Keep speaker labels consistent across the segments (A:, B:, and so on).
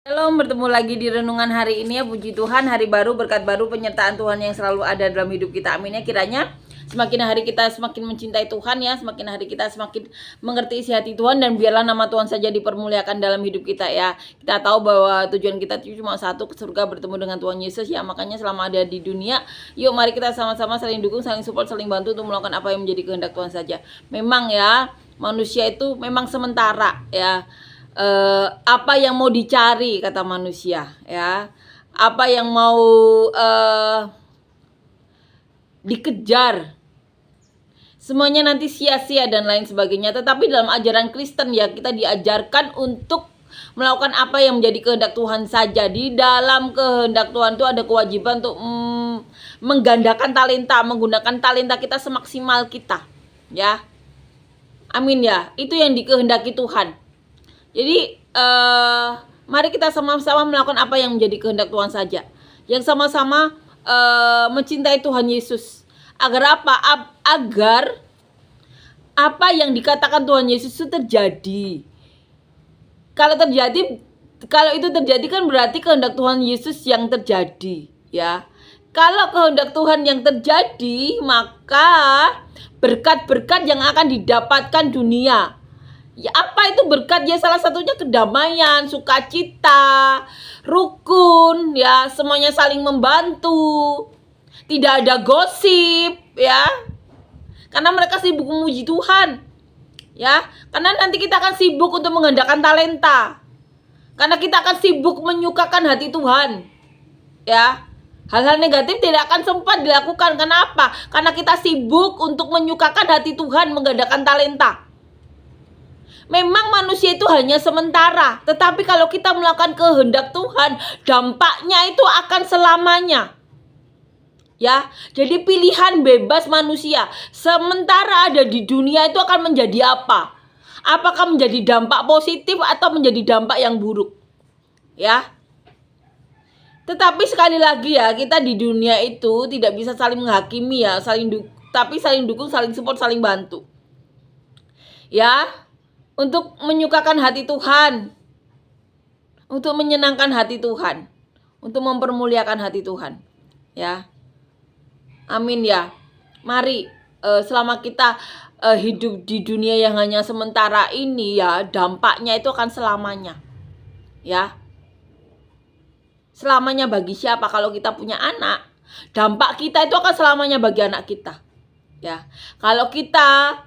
A: Shalom, bertemu lagi di renungan hari ini ya. Puji Tuhan, hari baru, berkat baru, penyertaan Tuhan yang selalu ada dalam hidup kita. Amin ya. Kiranya semakin hari kita semakin mencintai Tuhan ya, semakin hari kita semakin mengerti isi hati Tuhan, dan biarlah nama Tuhan saja dipermuliakan dalam hidup kita ya. Kita tahu bahwa tujuan kita cuma satu, ke surga, bertemu dengan Tuhan Yesus ya. Makanya selama ada di dunia, yuk mari kita sama-sama saling dukung, saling support, saling bantu untuk melakukan apa yang menjadi kehendak Tuhan saja. Memang ya, manusia itu memang sementara ya. Apa yang mau dicari, kata manusia ya, apa yang mau dikejar, semuanya nanti sia-sia dan lain sebagainya. Tetapi dalam ajaran Kristen ya, kita diajarkan untuk melakukan apa yang menjadi kehendak Tuhan saja. Di dalam kehendak Tuhan itu ada kewajiban untuk menggandakan talenta, menggunakan talenta kita semaksimal kita ya. Amin ya. Itu yang dikehendaki Tuhan. Jadi mari kita sama-sama melakukan apa yang menjadi kehendak Tuhan saja, yang sama-sama mencintai Tuhan Yesus. Agar apa? Agar apa yang dikatakan Tuhan Yesus itu terjadi. Kalau itu terjadi kan berarti kehendak Tuhan Yesus yang terjadi ya. Kalau kehendak Tuhan yang terjadi, maka berkat-berkat yang akan didapatkan dunia. Ya, apa itu berkat? Ya, salah satunya kedamaian, sukacita, rukun, ya, semuanya saling membantu. Tidak ada gosip, ya. Karena mereka sibuk memuji Tuhan. Ya, karena nanti kita akan sibuk untuk menggandakan talenta. Karena kita akan sibuk menyukakan hati Tuhan. Ya. Hal-hal negatif tidak akan sempat dilakukan. Kenapa? Karena kita sibuk untuk menyukakan hati Tuhan, menggandakan talenta. Memang manusia itu hanya sementara, tetapi kalau kita melakukan kehendak Tuhan, dampaknya itu akan selamanya. Ya, jadi pilihan bebas manusia. Sementara ada di dunia itu akan menjadi apa? Apakah menjadi dampak positif atau menjadi dampak yang buruk? Ya. Tetapi sekali lagi ya, kita di dunia itu tidak bisa saling menghakimi ya, tapi saling dukung, saling support, saling bantu. Ya. Untuk menyukakan hati Tuhan, untuk menyenangkan hati Tuhan, untuk mempermuliakan hati Tuhan, ya, amin ya. Mari selama kita hidup di dunia yang hanya sementara ini ya, dampaknya itu akan selamanya, ya. Selamanya bagi siapa? Kalau kita punya anak, dampak kita itu akan selamanya bagi anak kita, ya. Kalau kita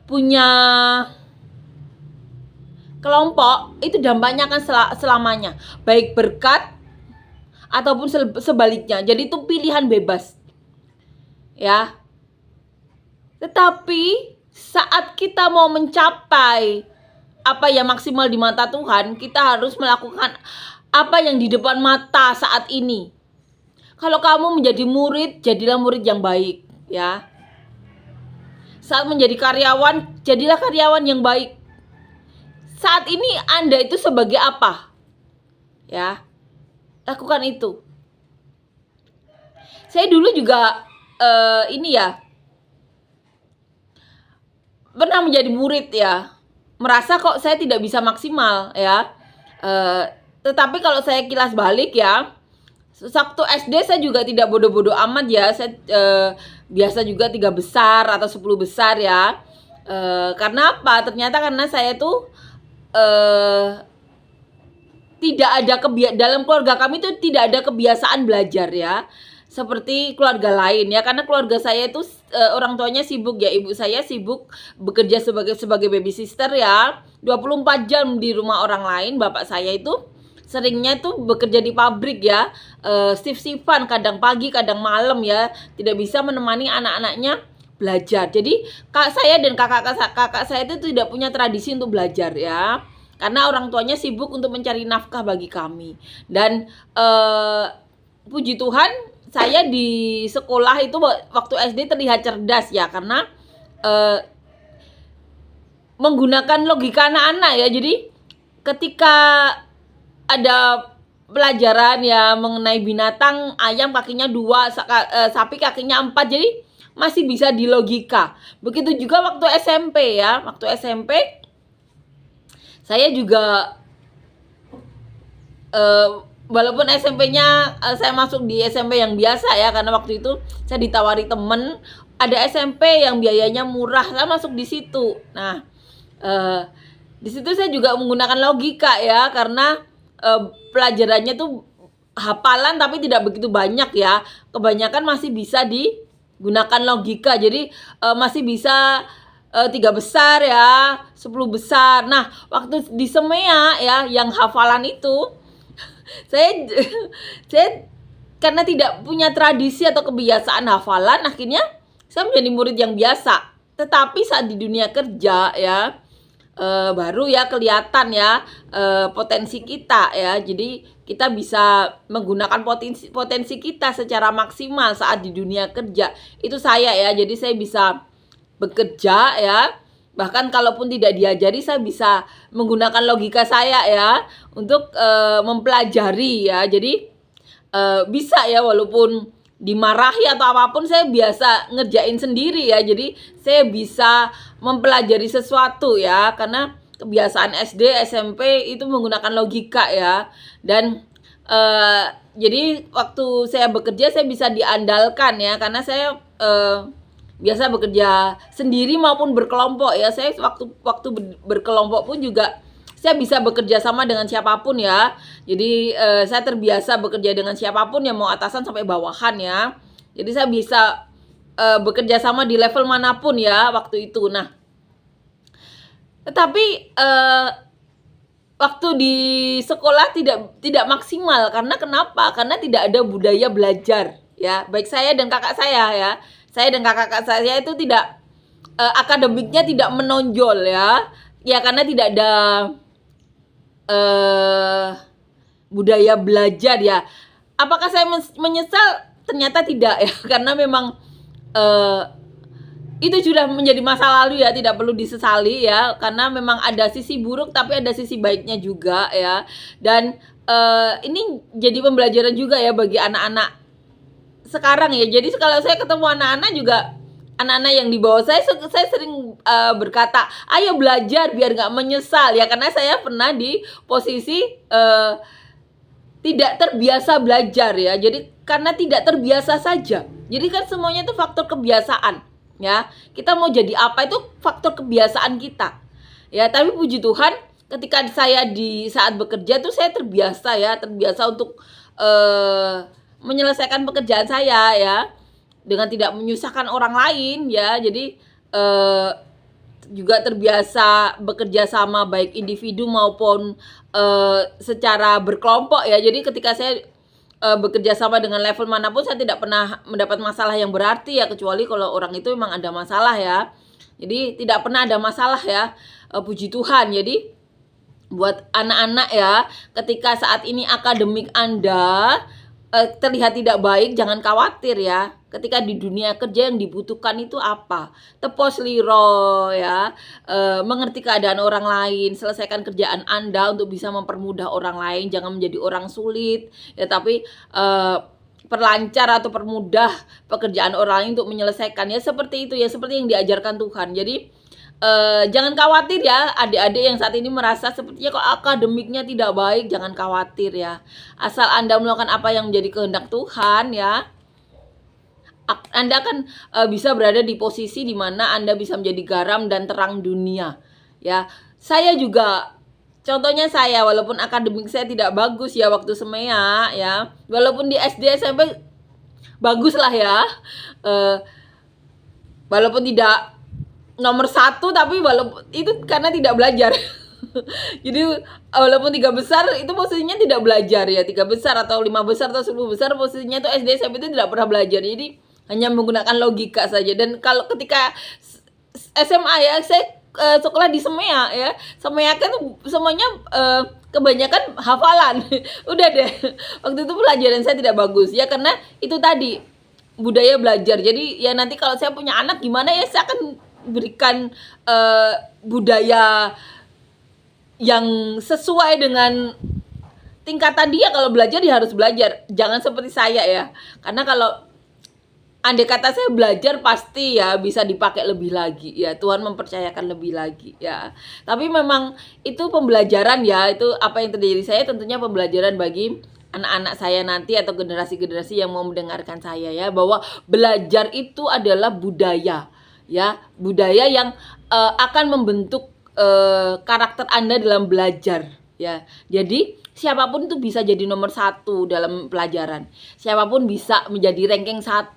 A: punya kelompok, itu dampaknya akan selamanya, baik berkat ataupun sebaliknya. Jadi itu pilihan bebas ya. Tetapi saat kita mau mencapai apa yang maksimal di mata Tuhan, kita harus melakukan apa yang di depan mata saat ini. Kalau kamu menjadi murid, jadilah murid yang baik ya. Saat menjadi karyawan, jadilah karyawan yang baik. Saat ini Anda itu sebagai apa? Ya, lakukan itu. Saya dulu juga pernah menjadi murid ya. Merasa kok saya tidak bisa maksimal ya. Tetapi kalau saya kilas balik ya, waktu SD saya juga tidak bodoh-bodoh amat ya. Saya biasa juga 3 besar atau 10 besar ya. Karena apa? Ternyata karena saya tuh tidak ada dalam keluarga kami tuh tidak ada kebiasaan belajar ya, seperti keluarga lain ya. Karena keluarga saya itu orang tuanya sibuk ya. Ibu saya sibuk bekerja sebagai babysitter ya, 24 jam di rumah orang lain. Bapak saya itu seringnya tuh bekerja di pabrik ya, shift-shiftan, kadang pagi kadang malam ya, tidak bisa menemani anak-anaknya belajar. Jadi saya dan kakak saya itu tidak punya tradisi untuk belajar ya, karena orang tuanya sibuk untuk mencari nafkah bagi kami. Dan puji Tuhan, saya di sekolah itu waktu SD terlihat cerdas ya, karena menggunakan logika anak-anak ya. Jadi ketika ada pelajaran ya mengenai binatang, ayam kakinya 2, sapi kakinya 4, jadi masih bisa dilogika. Begitu juga waktu SMP ya. Waktu SMP Saya juga walaupun SMP-nya saya masuk di SMP yang biasa ya, karena waktu itu saya ditawari temen ada SMP yang biayanya murah, saya masuk di situ. Nah, di situ saya juga menggunakan logika ya, karena pelajarannya tuh hafalan tapi tidak begitu banyak ya. Kebanyakan masih bisa digunakan logika. Jadi masih bisa 3 besar ya, 10 besar. Nah, waktu di semea ya yang hafalan itu saya karena tidak punya tradisi atau kebiasaan hafalan, akhirnya saya menjadi murid yang biasa. Tetapi saat di dunia kerja ya, baru ya kelihatan ya potensi kita ya. Jadi kita bisa menggunakan potensi kita secara maksimal saat di dunia kerja. Itu saya ya. Jadi saya bisa bekerja ya, bahkan kalaupun tidak diajari saya bisa menggunakan logika saya ya untuk mempelajari ya. Jadi bisa ya, walaupun dimarahi atau apapun saya biasa ngerjain sendiri ya. Jadi saya bisa mempelajari sesuatu ya, karena kebiasaan SD, SMP itu menggunakan logika ya. Dan jadi waktu saya bekerja saya bisa diandalkan ya, karena saya biasa bekerja sendiri maupun berkelompok ya. Saya waktu berkelompok pun juga saya bisa bekerja sama dengan siapapun ya. Jadi saya terbiasa bekerja dengan siapapun ya, mau atasan sampai bawahan ya. Jadi saya bisa bekerja sama di level manapun ya waktu itu. Nah, tetapi waktu di sekolah tidak maksimal. Karena kenapa? Karena tidak ada budaya belajar ya. Baik saya dan kakak saya ya. Saya dan kakak saya itu tidak akademiknya tidak menonjol ya. Ya karena tidak ada budaya belajar ya. Apakah saya menyesal? Ternyata tidak ya. Karena memang itu sudah menjadi masa lalu ya, tidak perlu disesali ya. Karena memang ada sisi buruk tapi ada sisi baiknya juga ya. Dan ini jadi pembelajaran juga ya bagi anak-anak sekarang ya. Jadi kalau saya ketemu anak-anak juga, anak-anak yang di bawah saya sering berkata, ayo belajar biar nggak menyesal ya. Karena saya pernah di posisi tidak terbiasa belajar ya. Jadi karena tidak terbiasa saja. Jadi kan semuanya itu faktor kebiasaan ya. Kita mau jadi apa itu faktor kebiasaan kita ya. Tapi puji Tuhan ketika saya di saat bekerja tuh saya terbiasa untuk menyelesaikan pekerjaan saya ya, dengan tidak menyusahkan orang lain ya. Jadi juga terbiasa bekerja sama baik individu maupun secara berkelompok ya. Jadi ketika saya bekerja sama dengan level manapun saya tidak pernah mendapat masalah yang berarti ya, kecuali kalau orang itu memang ada masalah ya. Jadi tidak pernah ada masalah ya, puji Tuhan. Jadi buat anak-anak ya, ketika saat ini akademik Anda terlihat tidak baik, jangan khawatir ya. Ketika di dunia kerja yang dibutuhkan itu apa? Tepos liro ya, mengerti keadaan orang lain, selesaikan kerjaan Anda untuk bisa mempermudah orang lain, jangan menjadi orang sulit ya, tapi perlancar atau permudah pekerjaan orang lain untuk menyelesaikan ya, seperti itu ya, seperti yang diajarkan Tuhan. Jadi jangan khawatir ya adik-adik yang saat ini merasa sepertinya kok akademiknya tidak baik. Jangan khawatir ya, asal Anda melakukan apa yang menjadi kehendak Tuhan ya, Anda akan bisa berada di posisi di mana Anda bisa menjadi garam dan terang dunia ya. Saya juga, contohnya saya, walaupun akademik saya tidak bagus ya waktu semea ya, walaupun di SD SMP bagus lah ya, walaupun tidak nomor 1, tapi walaupun itu karena tidak belajar. Jadi walaupun 3 besar itu posisinya tidak belajar ya, 3 besar atau 5 besar atau 10 besar posisinya itu SD SMP itu tidak pernah belajar. Jadi hanya menggunakan logika saja. Dan kalau ketika SMA ya, saya sekolah di semea ya, semea kan semuanya kebanyakan hafalan. Udah deh, waktu itu pelajaran saya tidak bagus ya, karena itu tadi budaya belajar. Jadi ya nanti kalau saya punya anak gimana ya, saya akan berikan budaya yang sesuai dengan tingkatan dia. Kalau belajar dia harus belajar, jangan seperti saya ya. Karena kalau andai kata saya belajar pasti ya bisa dipakai lebih lagi ya, Tuhan mempercayakan lebih lagi ya. Tapi memang itu pembelajaran ya, itu apa yang terjadi saya tentunya pembelajaran bagi anak-anak saya nanti atau generasi-generasi yang mau mendengarkan saya ya, bahwa belajar itu adalah budaya ya, budaya yang akan membentuk karakter Anda dalam belajar ya. Jadi siapapun itu bisa jadi nomor 1 dalam pelajaran. Siapapun bisa menjadi ranking 1.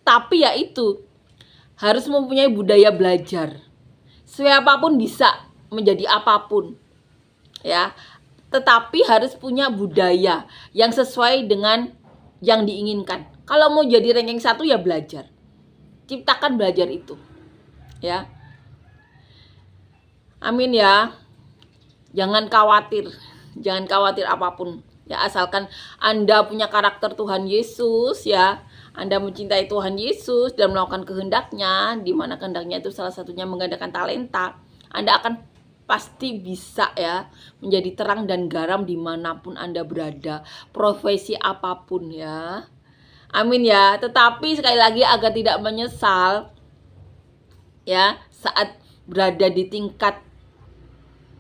A: Tapi ya itu harus mempunyai budaya belajar. Siapapun bisa menjadi apapun. Ya. Tetapi harus punya budaya yang sesuai dengan yang diinginkan. Kalau mau jadi ranking 1 ya belajar. Ciptakan belajar itu. Ya. Amin ya. Jangan khawatir apapun ya, asalkan Anda punya karakter Tuhan Yesus ya, Anda mencintai Tuhan Yesus dan melakukan kehendaknya, di mana kehendaknya itu salah satunya menggandakan talenta. Anda akan pasti bisa ya menjadi terang dan garam dimanapun Anda berada, profesi apapun ya. Amin ya. Tetapi sekali lagi agar tidak menyesal ya saat berada di tingkat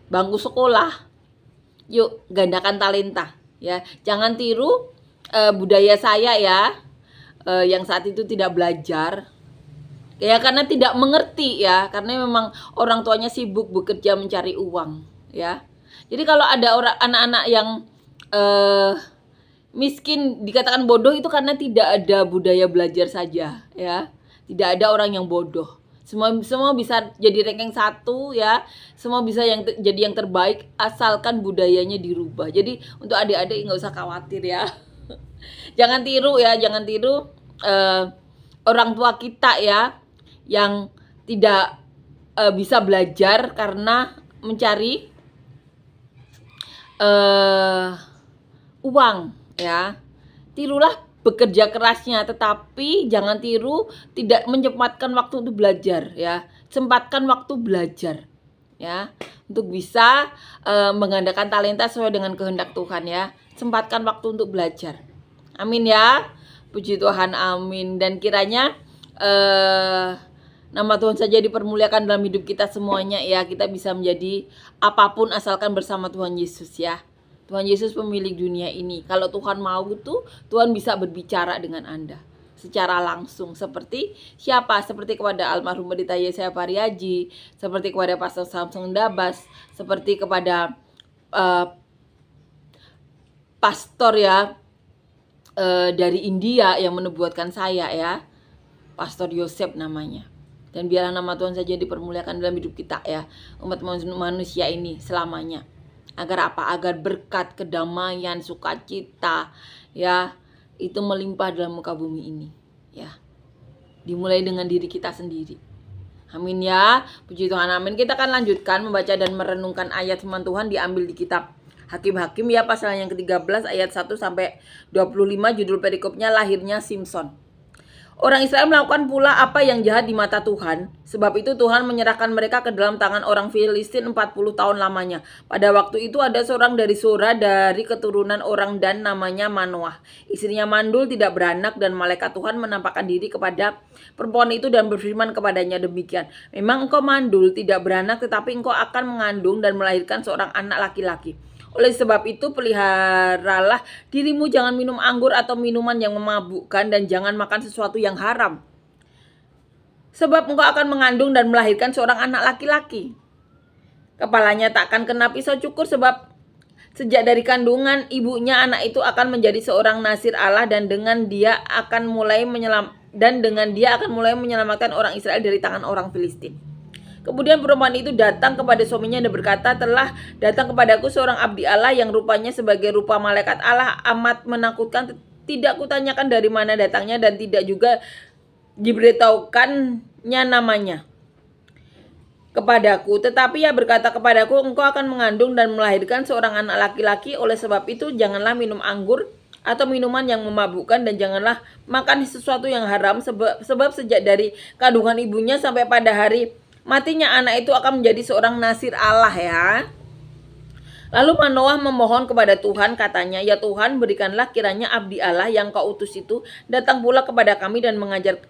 A: bangku sekolah, yuk gandakan talenta ya. Jangan tiru budaya saya ya, yang saat itu tidak belajar ya karena tidak mengerti ya, karena memang orang tuanya sibuk bekerja mencari uang ya. Jadi kalau ada orang anak-anak yang miskin dikatakan bodoh itu karena tidak ada budaya belajar saja ya. Tidak ada orang yang bodoh. Semua bisa jadi ranking 1 ya. Semua bisa jadi yang terbaik asalkan budayanya dirubah. Jadi untuk adik-adik nggak usah khawatir ya. Jangan tiru ya, jangan tiru orang tua kita ya yang tidak bisa belajar karena mencari uang ya. Tirulah bekerja kerasnya, tetapi jangan tiru tidak menyempatkan waktu untuk belajar ya. Sempatkan waktu belajar ya, untuk bisa menggandakan talenta sesuai dengan kehendak Tuhan ya. Sempatkan waktu untuk belajar. Amin ya. Puji Tuhan, amin. Dan kiranya nama Tuhan saja dipermuliakan dalam hidup kita semuanya ya. Kita bisa menjadi apapun asalkan bersama Tuhan Yesus ya. Tuhan Yesus pemilik dunia ini. Kalau Tuhan mau tuh, Tuhan bisa berbicara dengan Anda secara langsung. Seperti siapa? Seperti kepada almarhum Pendeta Yesaya Pariaji, seperti kepada Pastor Samson Dabas, seperti kepada pastor ya dari India yang menubuatkan saya ya, Pastor Yosef namanya. Dan biarlah nama Tuhan saja dipermuliakan dalam hidup kita ya, umat manusia ini selamanya. Agar apa? Agar berkat, kedamaian, sukacita ya itu melimpah dalam muka bumi ini ya. Dimulai dengan diri kita sendiri. Amin ya. Puji Tuhan, amin. Kita akan lanjutkan membaca dan merenungkan ayat firman Tuhan diambil di kitab Hakim-Hakim ya, pasal yang ke-13 ayat 1 sampai 25. Judul perikopnya lahirnya Simson. Orang Israel melakukan pula apa yang jahat di mata Tuhan. Sebab itu Tuhan menyerahkan mereka ke dalam tangan orang Filistin 40 tahun lamanya. Pada waktu itu ada seorang dari Sora dari keturunan orang Dan namanya Manoah. Istrinya mandul, tidak beranak, dan malaikat Tuhan menampakkan diri kepada perempuan itu dan berfirman kepadanya demikian. Memang engkau mandul, tidak beranak, tetapi engkau akan mengandung dan melahirkan seorang anak laki-laki. Oleh sebab itu peliharalah dirimu, jangan minum anggur atau minuman yang memabukkan, dan jangan makan sesuatu yang haram. Sebab engkau akan mengandung dan melahirkan seorang anak laki-laki. Kepalanya takkan kena pisau cukur, sebab sejak dari kandungan ibunya anak itu akan menjadi seorang nasir Allah, dan dengan dia akan mulai menyelamatkan orang Israel dari tangan orang Filistin. Kemudian perempuan itu datang kepada suaminya dan berkata, telah datang kepadaku seorang abdi Allah yang rupanya sebagai rupa malaikat Allah, amat menakutkan. Tidak kutanyakan dari mana datangnya dan tidak juga diberitahukannya namanya kepadaku. Tetapi ia berkata kepadaku, engkau akan mengandung dan melahirkan seorang anak laki-laki. Oleh sebab itu janganlah minum anggur atau minuman yang memabukkan, dan janganlah makan sesuatu yang haram, sebab sejak dari kandungan ibunya sampai pada hari matinya anak itu akan menjadi seorang nasir Allah ya. Lalu Manoah memohon kepada Tuhan, katanya, "Ya Tuhan, berikanlah kiranya abdi Allah yang kau utus itu datang pula kepada kami dan mengajar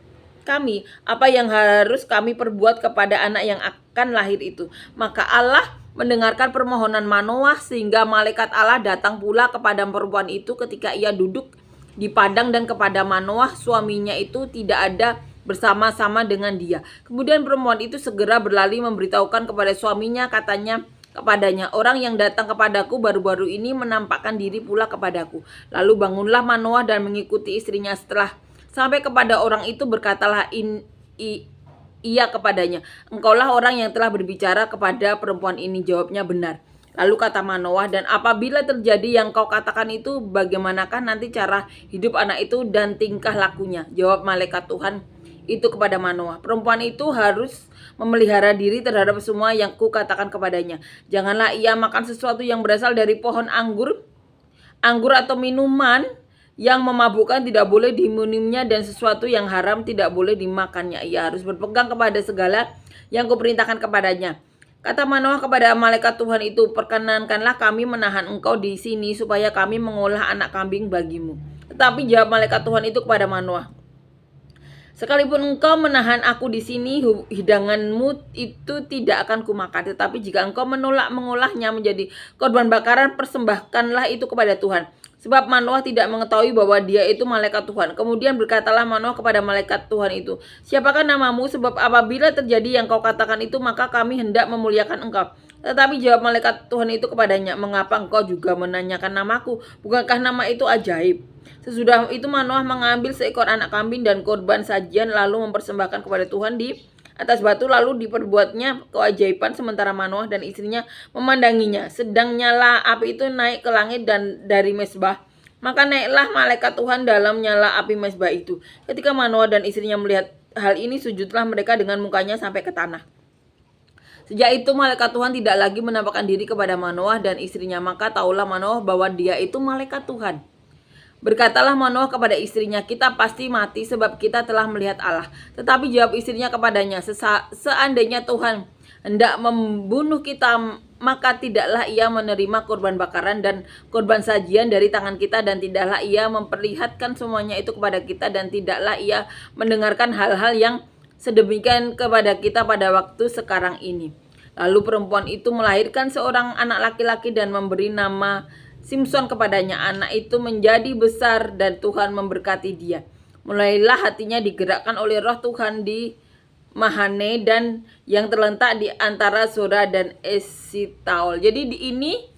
A: kami apa yang harus kami perbuat kepada anak yang akan lahir itu." Maka Allah mendengarkan permohonan Manoah sehingga malaikat Allah datang pula kepada perempuan itu ketika ia duduk di padang, dan kepada Manoah suaminya itu tidak ada bersama-sama dengan dia. Kemudian perempuan itu segera berlari memberitahukan kepada suaminya, katanya kepadanya, "Orang yang datang kepadaku baru-baru ini menampakkan diri pula kepadaku." Lalu bangunlah Manoah dan mengikuti istrinya. Setelah sampai kepada orang itu, berkatalah ia kepadanya, "Engkaulah orang yang telah berbicara kepada perempuan ini." Jawabnya, "Benar." Lalu kata Manoah, "Dan apabila terjadi yang kau katakan itu, bagaimanakah nanti cara hidup anak itu dan tingkah lakunya?" Jawab malaikat Tuhan itu kepada Manoah, "Perempuan itu harus memelihara diri terhadap semua yang kukatakan kepadanya. Janganlah ia makan sesuatu yang berasal dari pohon anggur atau minuman yang memabukkan tidak boleh diminumnya, dan sesuatu yang haram tidak boleh dimakannya. Ia harus berpegang kepada segala yang kuperintahkan kepadanya." Kata Manoah kepada malaikat Tuhan itu, "Perkenankanlah kami menahan engkau di sini supaya kami mengolah anak kambing bagimu." Tetapi jawab malaikat Tuhan itu kepada Manoah, "Sekalipun engkau menahan aku di sini, hidanganmu itu tidak akan kumakan. Tetapi jika engkau menolak mengolahnya menjadi korban bakaran, persembahkanlah itu kepada Tuhan." Sebab Manoah tidak mengetahui bahwa dia itu malaikat Tuhan. Kemudian berkatalah Manoah kepada malaikat Tuhan itu, "Siapakah namamu? Sebab apabila terjadi yang kau katakan itu, maka kami hendak memuliakan engkau." Tetapi jawab malaikat Tuhan itu kepadanya, "Mengapa engkau juga menanyakan namaku? Bukankah nama itu ajaib?" Sesudah itu Manoah mengambil seekor anak kambing dan korban sajian, lalu mempersembahkan kepada Tuhan di atas batu. Lalu diperbuatnya keajaiban sementara Manoah dan istrinya memandanginya. Sedang nyala api itu naik ke langit dan dari mezbah. Maka naiklah malaikat Tuhan dalam nyala api mezbah itu. Ketika Manoah dan istrinya melihat hal ini, sujudlah mereka dengan mukanya sampai ke tanah. Sejak itu malaikat Tuhan tidak lagi menampakkan diri kepada Manoah dan istrinya. Maka taulah Manoah bahwa dia itu malaikat Tuhan. Berkatalah Manoah kepada istrinya, "Kita pasti mati sebab kita telah melihat Allah." Tetapi jawab istrinya kepadanya, "Seandainya Tuhan hendak membunuh kita, maka tidaklah ia menerima korban bakaran dan korban sajian dari tangan kita, dan tidaklah ia memperlihatkan semuanya itu kepada kita, dan tidaklah ia mendengarkan hal-hal yang sedemikian kepada kita pada waktu sekarang ini." Lalu perempuan itu melahirkan seorang anak laki-laki dan memberi nama Simson kepadanya. Anak itu menjadi besar dan Tuhan memberkati dia. Mulailah hatinya digerakkan oleh roh Tuhan di Mahane dan yang terletak di antara Zora dan Esitaol. Jadi di ini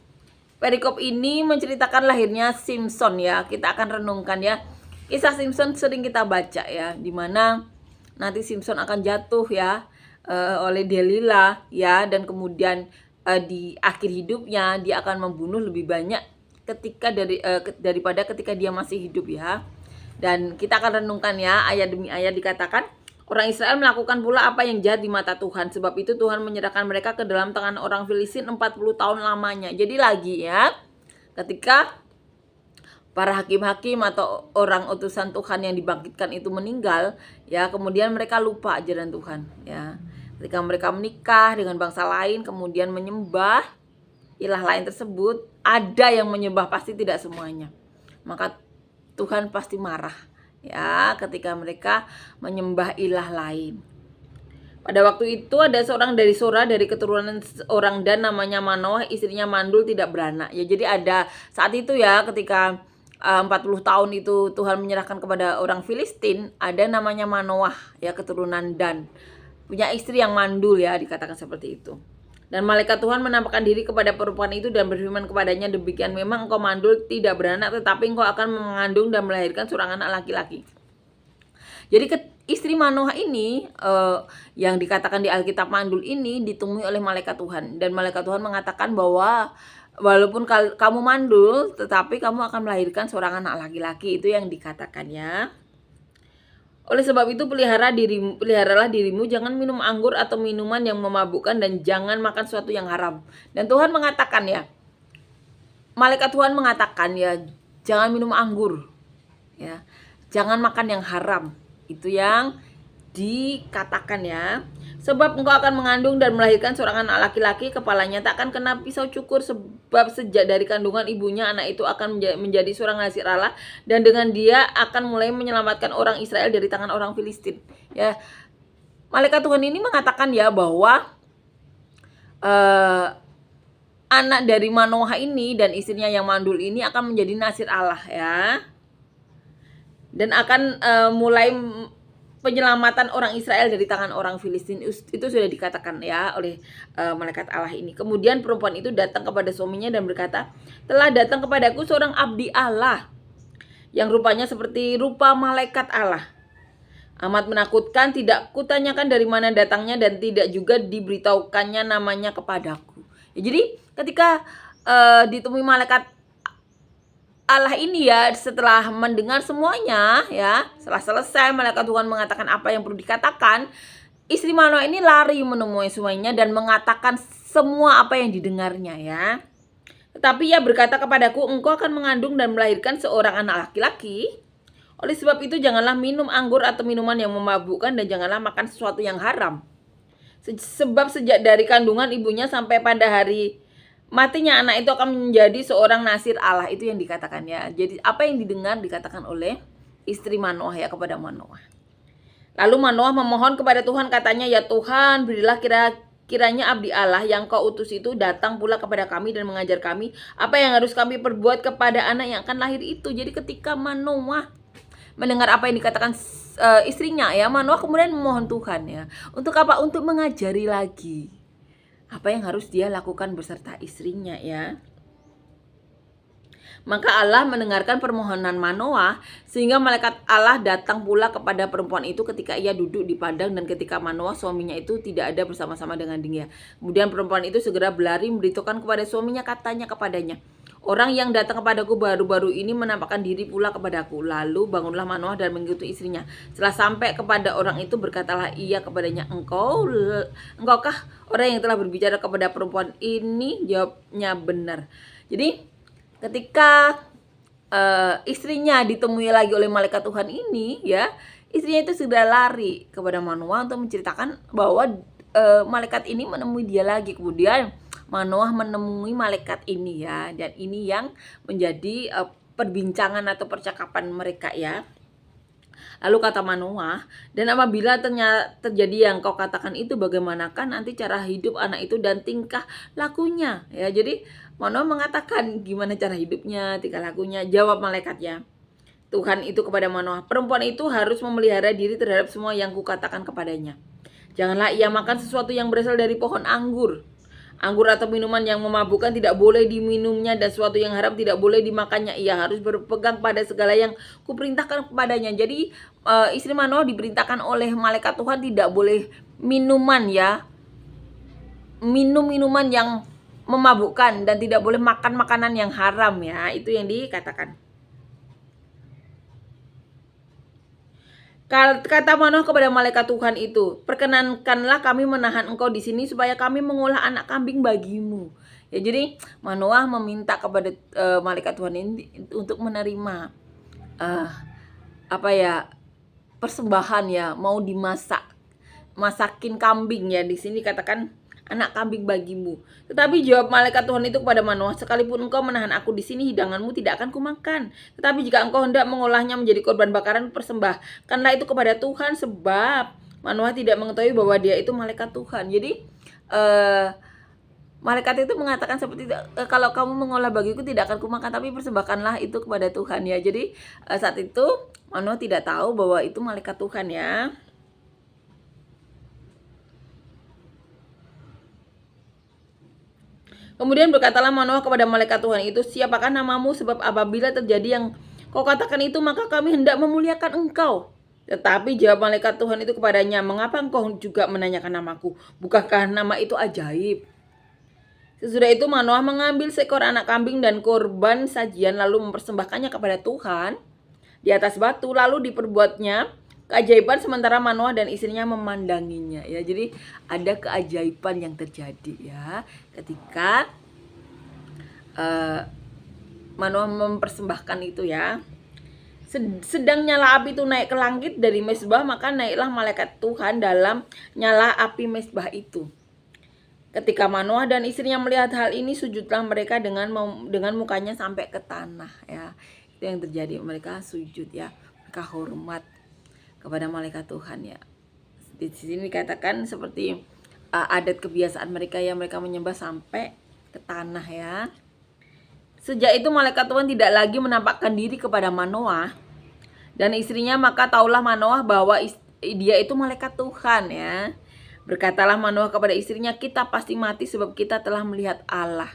A: perikop ini menceritakan lahirnya Simson ya. Kita akan renungkan ya. Kisah Simson sering kita baca ya, dimana nanti Simson akan jatuh ya oleh Delila ya, dan kemudian di akhir hidupnya dia akan membunuh lebih banyak daripada ketika dia masih hidup ya. Dan kita akan renungkan ya, ayat demi ayat dikatakan, "Orang Israel melakukan pula apa yang jahat di mata Tuhan. Sebab itu Tuhan menyerahkan mereka ke dalam tangan orang Filistin 40 tahun lamanya." Jadi lagi ya, ketika para hakim-hakim atau orang utusan Tuhan yang dibangkitkan itu meninggal ya, kemudian mereka lupa ajaran Tuhan ya. Ketika mereka menikah dengan bangsa lain, kemudian menyembah ilah lain tersebut, ada yang menyembah, pasti tidak semuanya. Maka Tuhan pasti marah ya ketika mereka menyembah ilah lain. Pada waktu itu ada seorang dari Zora, dari keturunan orang Dan, namanya Manoah, istrinya mandul tidak beranak ya. Jadi ada saat itu ya, ketika 40 tahun itu Tuhan menyerahkan kepada orang Filistin, ada namanya Manoah ya, keturunan Dan, punya istri yang mandul ya, dikatakan seperti itu. Dan malaikat Tuhan menampakkan diri kepada perempuan itu dan berfirman kepadanya, "Demikian memang engkau mandul tidak beranak, tetapi engkau akan mengandung dan melahirkan seorang anak laki-laki." Jadi istri Manoah ini yang dikatakan di Alkitab mandul ini ditemui oleh malaikat Tuhan. Dan malaikat Tuhan mengatakan bahwa walaupun kamu mandul, tetapi kamu akan melahirkan seorang anak laki-laki. Itu yang dikatakan ya. "Oleh sebab itu peliharalah dirimu, jangan minum anggur atau minuman yang memabukkan, dan jangan makan sesuatu yang haram." Dan Tuhan mengatakan ya, malaikat Tuhan mengatakan ya, jangan minum anggur ya, jangan makan yang haram. Itu yang dikatakan ya. Sebab engkau akan mengandung dan melahirkan seorang anak laki-laki, kepalanya tak akan kena pisau cukur, sebab sejak dari kandungan ibunya anak itu akan menjadi seorang nazir Allah, dan dengan dia akan mulai menyelamatkan orang Israel dari tangan orang Filistin. Ya, malaikat Tuhan ini mengatakan ya bahwa anak dari Manoah ini dan istrinya yang mandul ini akan menjadi nazir Allah ya, dan akan mulai penyelamatan orang Israel dari tangan orang Filistin. Itu sudah dikatakan ya oleh malaikat Allah ini. Kemudian perempuan itu datang kepada suaminya dan berkata, telah datang kepadaku seorang abdi Allah yang rupanya seperti rupa malaikat Allah. Amat menakutkan, tidak kutanyakan dari mana datangnya dan tidak juga diberitahukannya namanya kepadaku. Ya, jadi ketika ditemui malaikat Allah ini ya, setelah mendengar semuanya ya, setelah selesai malaikat Tuhan mengatakan apa yang perlu dikatakan, istri Manoah ini lari menemui suaminya dan mengatakan semua apa yang didengarnya ya. Tetapi ia berkata kepadaku, engkau akan mengandung dan melahirkan seorang anak laki-laki. Oleh sebab itu janganlah minum anggur atau minuman yang memabukkan, dan janganlah makan sesuatu yang haram. Sebab sejak dari kandungan ibunya sampai pada hari matinya anak itu akan menjadi seorang nazir Allah. Itu yang dikatakan ya. Jadi apa yang didengar dikatakan oleh istri Manoah ya kepada Manoah. Lalu Manoah memohon kepada Tuhan, katanya, ya Tuhan, berilah kiranya abdi Allah yang kau utus itu datang pula kepada kami dan mengajar kami apa yang harus kami perbuat kepada anak yang akan lahir itu. Jadi ketika Manoah mendengar apa yang dikatakan istrinya ya, Manoah kemudian memohon Tuhan ya. Untuk apa? Untuk mengajari lagi apa yang harus dia lakukan beserta istrinya ya. Maka Allah mendengarkan permohonan Manoah, sehingga malaikat Allah datang pula kepada perempuan itu ketika ia duduk di padang, dan ketika Manoah suaminya itu tidak ada bersama-sama dengan dia. Kemudian perempuan itu segera berlari memberitahukan kepada suaminya, katanya kepadanya, orang yang datang kepadaku baru-baru ini menampakkan diri pula kepadaku. Lalu bangunlah Manoah dan mengikuti istrinya. Setelah sampai kepada orang itu, berkatalah ia kepadanya, engkaukah orang yang telah berbicara kepada perempuan ini? Jawabnya, benar. Jadi ketika istrinya ditemui lagi oleh malaikat Tuhan ini ya, istrinya itu sudah lari kepada Manoah untuk menceritakan bahwa malaikat ini menemui dia lagi. Kemudian Manoah menemui malaikat ini ya, dan ini yang menjadi perbincangan atau percakapan mereka ya. Lalu kata Manoah, dan apabila ternyata terjadi yang kau katakan itu, bagaimanakah nanti cara hidup anak itu dan tingkah lakunya ya. Jadi Manoah mengatakan gimana cara hidupnya, tingkah lakunya. Jawab malaikatnya Tuhan itu kepada Manoah, perempuan itu harus memelihara diri terhadap semua yang kukatakan kepadanya. Janganlah ia makan sesuatu yang berasal dari pohon anggur atau minuman yang memabukkan tidak boleh diminumnya, dan sesuatu yang haram tidak boleh dimakannya. Ia harus berpegang pada segala yang kuperintahkan kepadanya. Jadi istri Manoah diperintahkan oleh malaikat Tuhan tidak boleh minum minuman yang memabukkan, dan tidak boleh makan makanan yang haram ya. Itu yang dikatakan. Kata Manoah kepada malaikat Tuhan itu, perkenankanlah kami menahan engkau di sini supaya kami mengolah anak kambing bagimu. Ya, jadi Manoah meminta kepada malaikat Tuhan ini untuk menerima persembahan ya, mau masakin kambing ya. Di sini katakan anak kambing bagimu. Tetapi jawab malaikat Tuhan itu kepada Manoah, sekalipun engkau menahan aku di sini, hidanganmu tidak akan kumakan. Tetapi jika engkau hendak mengolahnya menjadi korban bakaran, persembahkanlah itu kepada Tuhan, sebab Manoah tidak mengetahui bahwa dia itu malaikat Tuhan. Jadi malaikat itu mengatakan seperti itu, kalau kamu mengolah bagiku tidak akan kumakan, tapi persembahkanlah itu kepada Tuhan ya. Jadi saat itu Manoah tidak tahu bahwa itu malaikat Tuhan ya. Kemudian berkatalah Manoah kepada malaikat Tuhan itu, siapakah namamu? Sebab apabila terjadi yang kau katakan itu, maka kami hendak memuliakan engkau. Tetapi jawab malaikat Tuhan itu kepadanya, mengapa engkau juga menanyakan namaku? Bukankah nama itu ajaib? Sesudah itu Manoah mengambil seekor anak kambing dan korban sajian, lalu mempersembahkannya kepada Tuhan di atas batu. Lalu diperbuatnya keajaiban sementara Manoah dan istrinya memandanginya ya. Jadi ada keajaiban yang terjadi ya ketika Manoah mempersembahkan itu ya. sedang nyala api itu naik ke langit dari mezbah, maka naiklah malaikat Tuhan dalam nyala api mezbah itu. Ketika Manoah dan istrinya melihat hal ini, sujudlah mereka dengan mukanya sampai ke tanah, ya. Itu yang terjadi, mereka sujud, ya. Mereka hormat kepada malaikat Tuhan, ya. Di sini dikatakan seperti adat kebiasaan mereka, ya, mereka menyembah sampai ke tanah, ya. Sejak itu malaikat Tuhan tidak lagi menampakkan diri kepada Manoah dan istrinya, maka taulah Manoah bahwa dia itu malaikat Tuhan, ya. Berkatalah Manoah kepada istrinya, kita pasti mati sebab kita telah melihat Allah.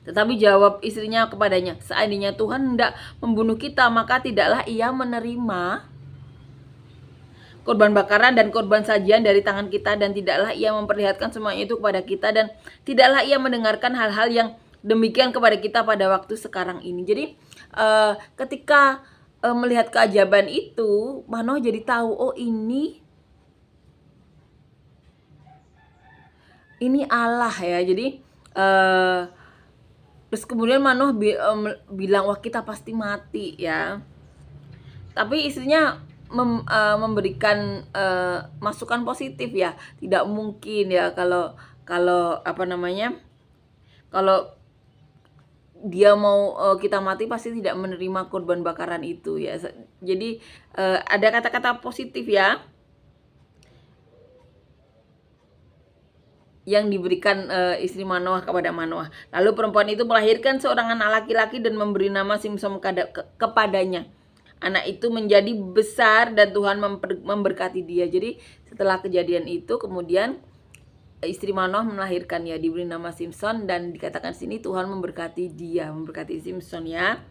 A: Tetapi jawab istrinya kepadanya, seandainya Tuhan hendak membunuh kita, maka tidaklah ia menerima korban bakaran dan korban sajian dari tangan kita, dan tidaklah ia memperlihatkan semuanya itu kepada kita, dan tidaklah ia mendengarkan hal-hal yang demikian kepada kita pada waktu sekarang ini. Jadi ketika melihat keajaiban itu, Manoah jadi tahu, oh ini Allah, ya. Jadi terus kemudian Manoah bilang, wah kita pasti mati, ya. Tapi istrinya memberikan masukan positif, ya. Tidak mungkin, ya, kalau apa namanya, kalau dia mau kita mati pasti tidak menerima korban bakaran itu, ya. Jadi ada kata-kata positif, ya, yang diberikan istri Manoah kepada Manoah. Lalu perempuan itu melahirkan seorang anak laki-laki dan memberi nama Simson kepadanya. Anak itu menjadi besar dan Tuhan memberkati dia. Jadi setelah kejadian itu kemudian istri Manoah melahirkan, ya, diberi nama Simson, dan dikatakan sini Tuhan memberkati dia, memberkati Simson, ya.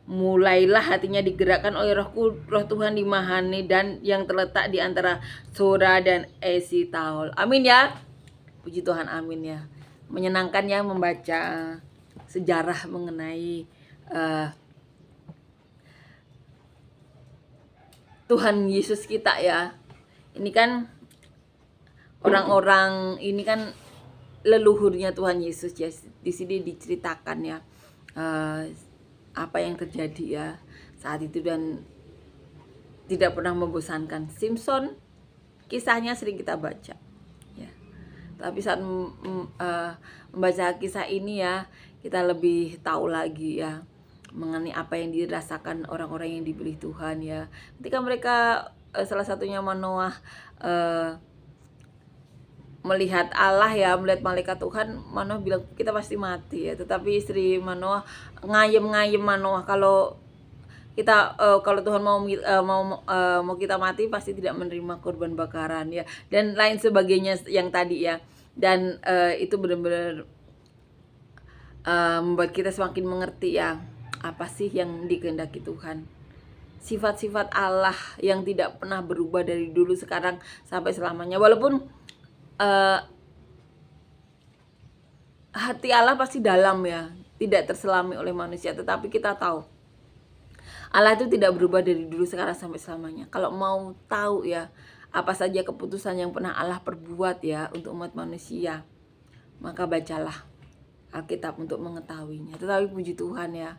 A: Mulailah hatinya digerakkan oleh roh Tuhan di Mahane dan yang terletak di antara Sora dan Esitaol. Amin, ya. Puji Tuhan, amin, ya. Menyenangkan, ya, membaca sejarah mengenai Tuhan Yesus kita, ya. Ini kan orang-orang ini kan leluhurnya Tuhan Yesus, ya. Di sini diceritakan, ya, apa yang terjadi, ya, saat itu, dan tidak pernah membosankan. Simson kisahnya sering kita baca, ya. Tapi saat membaca kisah ini, ya, kita lebih tahu lagi, ya, mengenai apa yang dirasakan orang-orang yang dipilih Tuhan, ya. Ketika mereka salah satunya Manoah melihat Allah, ya, melihat malaikat Tuhan, Manoah bilang kita pasti mati, ya. Tetapi istri Manoah ngayem Manoah, kalau kita kalau Tuhan mau kita mati pasti tidak menerima korban bakaran, ya, dan lain sebagainya yang tadi, ya. Dan itu benar-benar membuat kita semakin mengerti, ya, apa sih yang dikehendaki Tuhan. Sifat-sifat Allah yang tidak pernah berubah dari dulu, sekarang, sampai selamanya. Walaupun hati Allah pasti dalam, ya, tidak terselami oleh manusia, tetapi kita tahu Allah itu tidak berubah dari dulu, sekarang, sampai selamanya. Kalau mau tahu, ya, apa saja keputusan yang pernah Allah perbuat, ya, untuk umat manusia, maka bacalah Alkitab untuk mengetahuinya. Tetapi puji Tuhan, ya,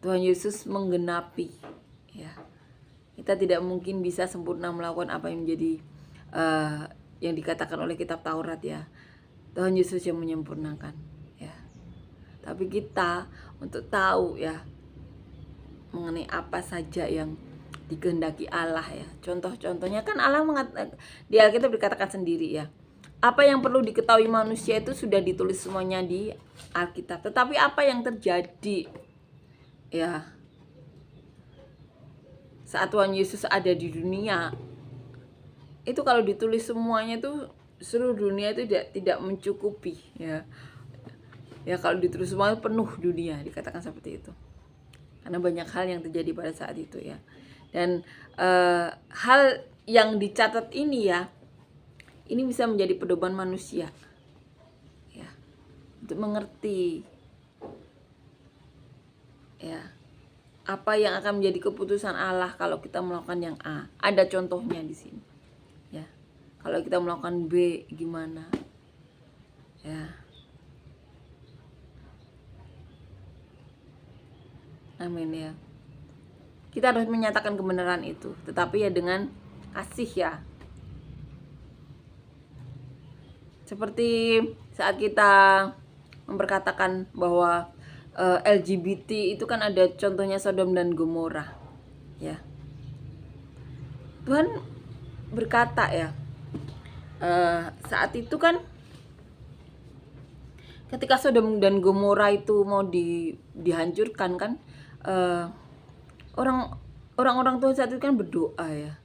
A: Tuhan Yesus menggenapi, ya. Kita tidak mungkin bisa sempurna melakukan apa yang menjadi yang dikatakan oleh kitab Taurat, ya. Tuhan Yesus yang menyempurnakan, ya. Tapi kita untuk tahu, ya, mengenai apa saja yang dikehendaki Allah, ya. Contohnya kan Allah di Alkitab dikatakan sendiri, ya. Apa yang perlu diketahui manusia itu sudah ditulis semuanya di Alkitab. Tetapi apa yang terjadi, ya, saat Tuhan Yesus ada di dunia, itu kalau ditulis semuanya itu seluruh dunia itu tidak mencukupi, ya. Ya, kalau ditulis semuanya penuh dunia, dikatakan seperti itu. Karena banyak hal yang terjadi pada saat itu, ya. Dan hal yang dicatat ini, ya, ini bisa menjadi pedoman manusia, ya, untuk mengerti, ya, apa yang akan menjadi keputusan Allah kalau kita melakukan yang A. Ada contohnya di sini, ya. Kalau kita melakukan B gimana, ya. Amin, ya. Kita harus menyatakan kebenaran itu, tetapi ya dengan kasih ya. Seperti saat kita memperkatakan bahwa LGBT itu kan ada contohnya Sodom dan Gomora ya. Tuhan berkata ya, saat itu kan ketika Sodom dan Gomora itu mau dihancurkan kan, orang-orang Tuhan saat itu kan berdoa ya.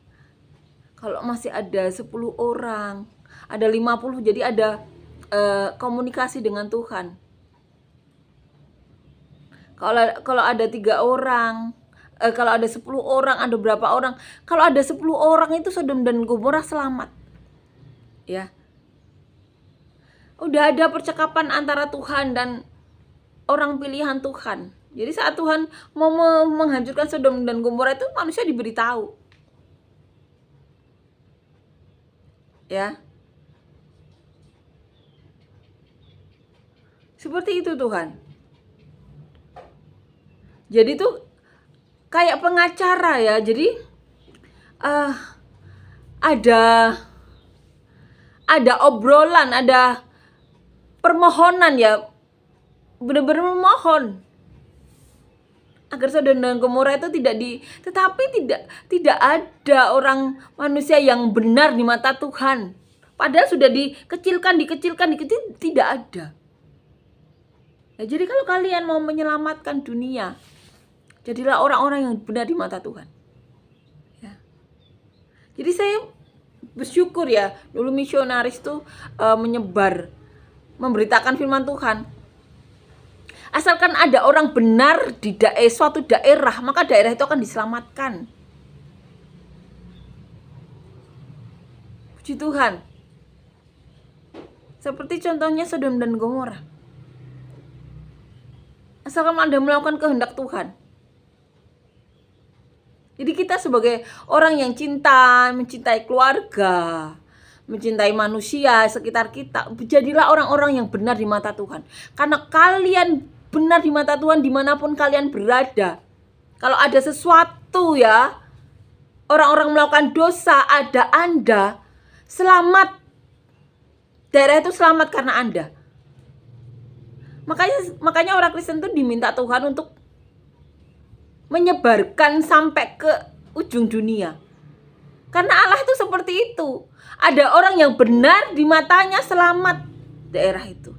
A: Kalau masih ada 10 orang, ada 50, jadi ada komunikasi dengan Tuhan. Kalau ada 3 orang, kalau ada 10 orang, ada berapa orang? Kalau ada 10 orang itu Sodom dan Gomora selamat. Ya. Udah ada percakapan antara Tuhan dan orang pilihan Tuhan. Jadi saat Tuhan mau menghancurkan Sodom dan Gomora itu manusia diberitahu. Ya. Seperti itu Tuhan. Jadi tuh kayak pengacara ya. Jadi ada obrolan, ada permohonan ya. Benar-benar memohon agar Sodom dan Gomora itu tetapi tidak ada orang manusia yang benar di mata Tuhan. Padahal sudah dikecilkan, tidak ada. Ya, jadi kalau kalian mau menyelamatkan dunia, jadilah orang-orang yang benar di mata Tuhan. Ya. Jadi saya bersyukur ya, dulu misionaris tuh menyebar, memberitakan firman Tuhan. Asalkan ada orang benar di suatu daerah, maka daerah itu akan diselamatkan. Puji Tuhan. Seperti contohnya Sodom dan Gomora. Asalkan Anda melakukan kehendak Tuhan. Jadi kita sebagai orang yang mencintai keluarga, mencintai manusia sekitar kita, jadilah orang-orang yang benar di mata Tuhan. Karena kalian benar di mata Tuhan dimanapun kalian berada. Kalau ada sesuatu ya, orang-orang melakukan dosa, ada Anda, selamat. Daerah itu selamat karena Anda. Makanya orang Kristen itu diminta Tuhan untuk menyebarkan sampai ke ujung dunia. Karena Allah itu seperti itu. Ada orang yang benar di matanya, selamat daerah itu.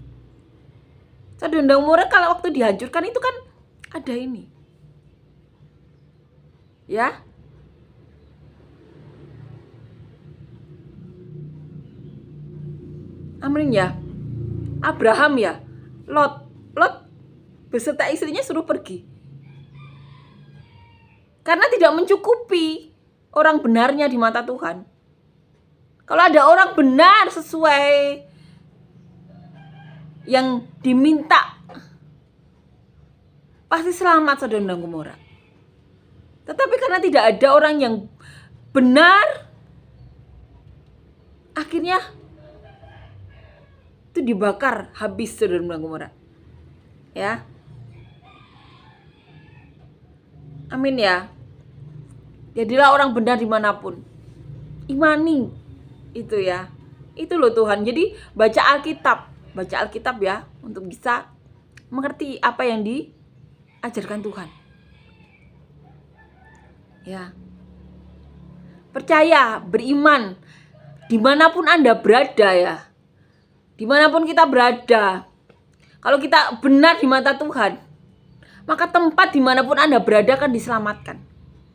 A: Sodom dan Gomora kalau waktu dihancurkan itu kan ada ini. Ya. Amin ya. Abraham ya. Lot beserta istrinya suruh pergi. Karena tidak mencukupi orang benarnya di mata Tuhan. Kalau ada orang benar sesuai yang diminta, pasti selamat Sodom dan Gomora. Tetapi karena tidak ada orang yang benar, akhirnya itu dibakar habis Sodom dan Gomora. Ya. Amin ya. Jadilah orang benar dimanapun. Imani itu ya. Itu loh Tuhan. Jadi baca Alkitab ya, untuk bisa mengerti apa yang diajarkan Tuhan. Ya. Percaya, beriman dimanapun Anda berada ya. Dimanapun kita berada. Kalau kita benar di mata Tuhan, maka tempat dimanapun Anda berada akan diselamatkan.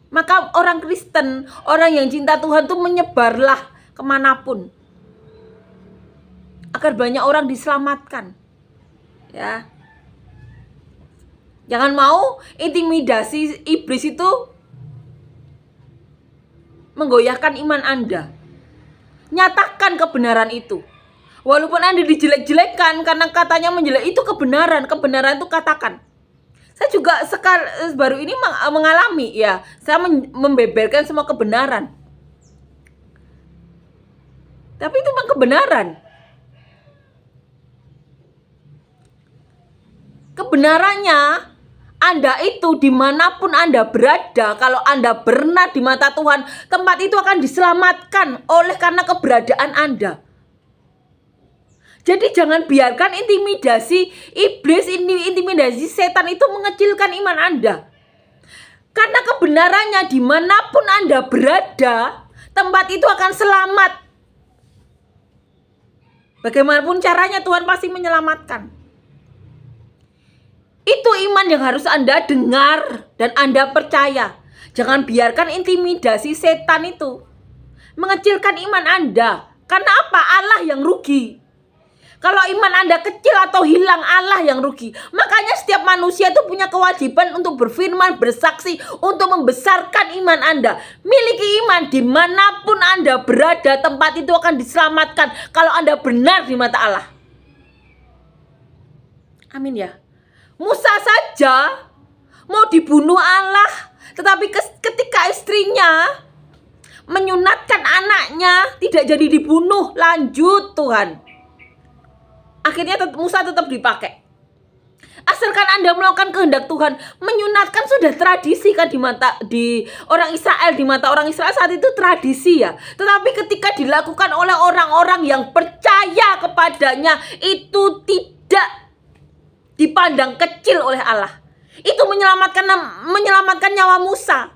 A: Maka orang Kristen, orang yang cinta Tuhan tuh menyebarlah kemanapun, agar banyak orang diselamatkan. Ya. Jangan mau intimidasi iblis itu menggoyahkan iman Anda. Nyatakan kebenaran itu. Walaupun Anda dijelek-jelekkan karena katanya menjelek, itu kebenaran. Kebenaran itu katakan. Saya juga baru ini mengalami ya. Saya membeberkan semua kebenaran. Tapi itu memang kebenaran. Kebenarannya Anda itu dimanapun Anda berada, kalau Anda benar di mata Tuhan, tempat itu akan diselamatkan oleh karena keberadaan Anda. Jadi jangan biarkan intimidasi iblis, intimidasi setan itu mengecilkan iman Anda. Karena kebenarannya dimanapun Anda berada, tempat itu akan selamat. Bagaimanapun caranya Tuhan pasti menyelamatkan. Itu iman yang harus Anda dengar dan Anda percaya. Jangan biarkan intimidasi setan itu mengecilkan iman Anda. Karena apa? Allah yang rugi. Kalau iman Anda kecil atau hilang, Allah yang rugi. Makanya setiap manusia itu punya kewajiban untuk berfirman, bersaksi, untuk membesarkan iman Anda. Miliki iman dimanapun Anda berada, tempat itu akan diselamatkan kalau Anda benar di mata Allah. Amin ya. Musa saja mau dibunuh Allah, tetapi ketika istrinya menyunatkan anaknya, tidak jadi dibunuh, lanjut Tuhan. Akhirnya Musa tetap dipakai. Asalkan Anda melakukan kehendak Tuhan. Menyunatkan sudah tradisi kan di orang Israel, di mata orang Israel saat itu tradisi ya. Tetapi ketika dilakukan oleh orang-orang yang percaya kepadanya, itu tidak dipandang kecil oleh Allah. Itu menyelamatkan nyawa Musa.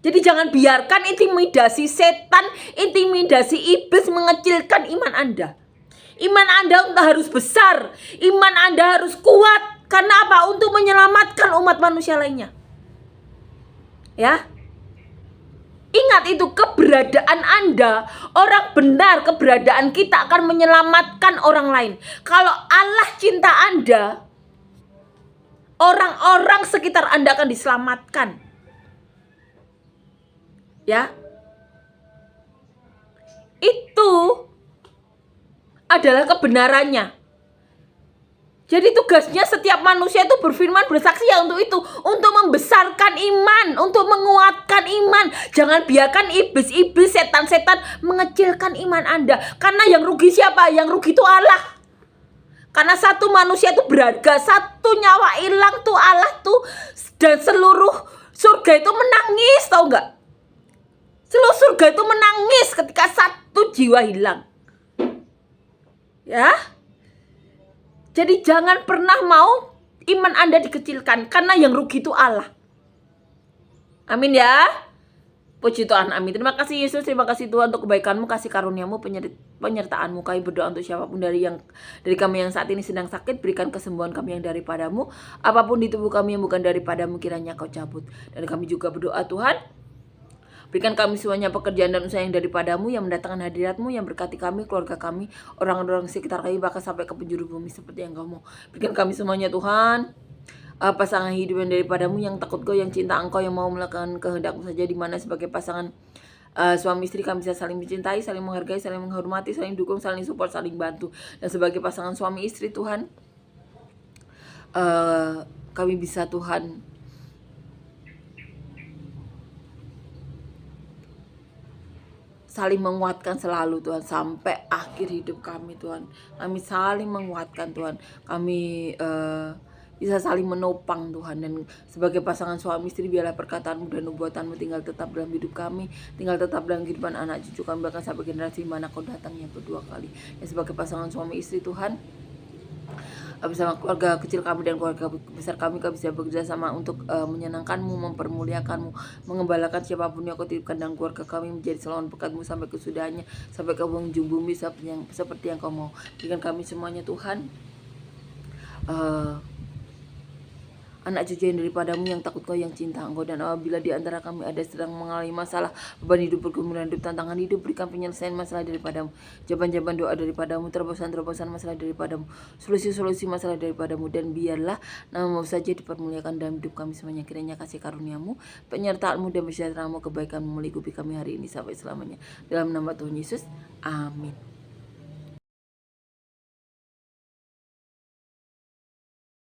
A: Jadi jangan biarkan intimidasi setan, intimidasi iblis mengecilkan iman Anda. Iman Anda harus besar, iman Anda harus kuat. Karena apa? Untuk menyelamatkan umat manusia lainnya. Ya. Ingat itu, keberadaan Anda, orang benar, keberadaan kita akan menyelamatkan orang lain. Kalau Allah cinta Anda, orang-orang sekitar Anda akan diselamatkan. Ya. Itu adalah kebenarannya. Jadi tugasnya setiap manusia itu berfirman, bersaksi ya untuk itu. Untuk membesarkan iman, untuk menguatkan iman. Jangan biarkan iblis-iblis, setan-setan mengecilkan iman Anda. Karena yang rugi siapa? Yang rugi itu Allah. Karena satu manusia itu berharga, satu nyawa hilang tuh Allah tuh. Dan seluruh surga itu menangis, tahu nggak? Seluruh surga itu menangis ketika satu jiwa hilang. Ya. Jadi jangan pernah mau iman Anda dikecilkan, karena yang rugi itu Allah. Amin ya. Puji Tuhan, amin. Terima kasih Yesus, terima kasih Tuhan untuk kebaikan-Mu, kasih karunia-Mu, penyertaan-Mu. Kami berdoa untuk siapapun dari kami yang saat ini sedang sakit, berikan kesembuhan kami yang daripada-Mu. Apapun di tubuh kami yang bukan daripada-Mu, kiranya Kau cabut. Dan kami juga berdoa Tuhan, berikan kami semuanya pekerjaan dan usaha yang daripada-Mu, yang mendatangkan hadirat-Mu, yang berkati kami, keluarga kami, orang-orang sekitar kami, bahkan sampai ke penjuru bumi seperti yang Kau mau. Berikan kami semuanya Tuhan, pasangan hidup yang daripada-Mu, yang takut Kau, yang cinta Engkau, yang mau melakukan kehendak-Mu saja, di mana sebagai pasangan suami istri kami bisa saling mencintai, saling menghargai, saling menghormati, saling dukung, saling support, saling bantu. Dan sebagai pasangan suami istri Tuhan, kami bisa Tuhan saling menguatkan selalu Tuhan, sampai akhir hidup kami Tuhan. Kami saling menguatkan Tuhan. Kami bisa saling menopang Tuhan. Dan sebagai pasangan suami istri, biarlah perkataan-Mu dan nubuatan-Mu tinggal tetap dalam hidup kami, tinggal tetap dalam kehidupan anak cucu kami, bahkan sampai generasi mana Kau datang yang kedua kali. Dan sebagai pasangan suami istri Tuhan, bersama keluarga kecil kami dan keluarga besar kami bisa bekerja sama untuk menyenangkan-Mu, mempermuliakan-Mu, mengembalakan siapapun yang Kau titipkan dalam keluarga kami, menjadi salon berkat-Mu sampai kesudahannya, sampai ke penghujung bumi seperti yang Kau mau. Berikan kami semuanya Tuhan, anak cucu yang daripada-Mu, yang takut Kau, yang cinta Engkau. Dan apabila di antara kami ada sedang mengalami masalah, beban hidup, pergumulan hidup, tantangan hidup, berikan penyelesaian masalah daripada-Mu, jawaban-jawaban doa daripada-Mu, terobosan-terobosan masalah daripada-Mu, solusi-solusi masalah daripada-Mu. Dan biarlah nama-Mu saja dipermuliakan dalam hidup kami semuanya. Kiranya kasih karunia-Mu, penyertaan-Mu dan sejahtera-Mu, kebaikan-Mu melingkupi kami hari ini sampai selamanya. Dalam nama Tuhan Yesus, amin.